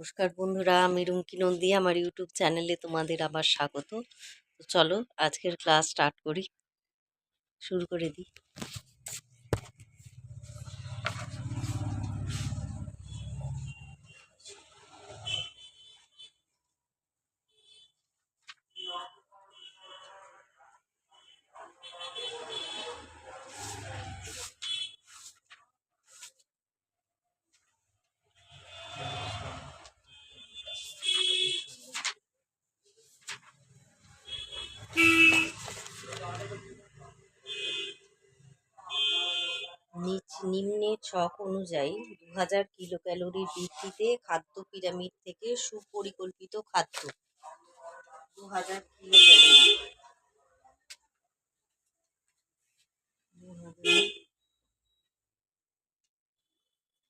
নমস্কার বন্ধুরা, আমি রুমকি নন্দী। আমার ইউটিউব চ্যানেলে তোমাদের আবার স্বাগত। তো চলো আজকের ক্লাস স্টার্ট করি, শুরু করে দিই। নিম্নে ছক অনুযায়ী 2000 কিলো ক্যালোরির ভিত্তিতে খাদ্য পিরামিড থেকে সুপরিকল্পিত খাদ্য। 2000 কিলো ক্যালোরি, 2000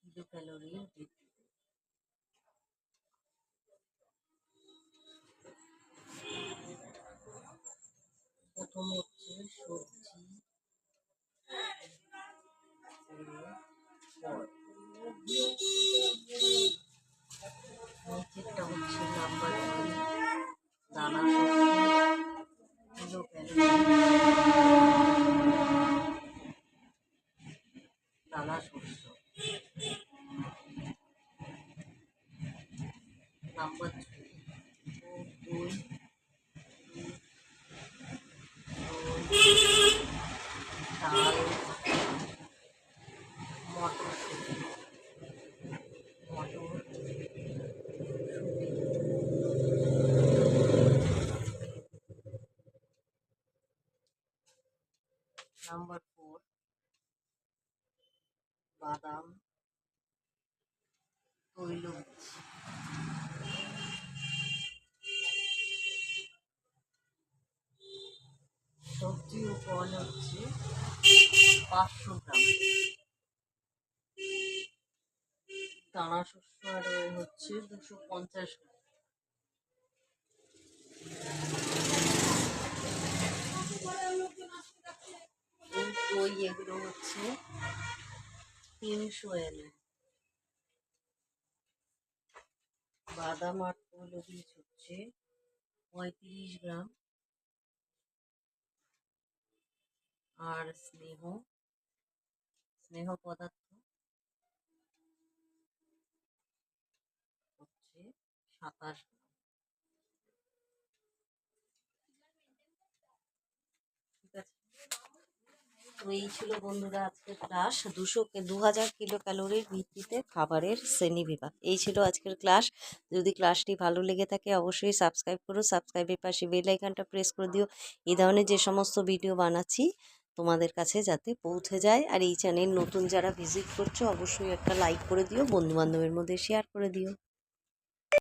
কিলো ক্যালোরির ভিত্তিতে প্রথম হচ্ছে সবজি, নিচেরটা হচ্ছে নাম্বার 2 দানা শস্য, কিলো ক্যালোরি দানা শস্য। নাম্বার 2 ডাল, মটরশুঁটি, নাম্বার 4 বাদাম, তৈলবীজ। সবজি ও ফল হচ্ছে 500 গ্রাম, দানা শস্য আর হচ্ছে 250 গ্রাম। দই এগুলো হচ্ছে 300 ml। বাদাম আর তৈলবীজ হচ্ছে 35 গ্রাম। আর স্নেহ পদার্থ হচ্ছে 27 গ্রাম। ঠিক আছে, তো এই ছিল বন্ধুরা আজকের ক্লাস। 2000 কিলো ক্যালোরির ভিত্তিতে খাবারের শ্রেণীবিভাগ। এই ছিল আজকের ক্লাস। যদি ক্লাসটি ভালো লেগে থাকে অবশ্যই সাবস্ক্রাইব করো, সাবস্ক্রাইবের পাশে বেল আইকনটা প্রেস করে দিও। এই ধরনের যে সমস্ত ভিডিও বানাচ্ছি তোমাদের কাছে যাতে পৌঁছে যায়। আর এই চ্যানেল নতুন যারা ভিজিট করছো অবশ্যই একটা লাইক করে দিও, বন্ধুবান্ধবের মধ্যে শেয়ার করে দিও।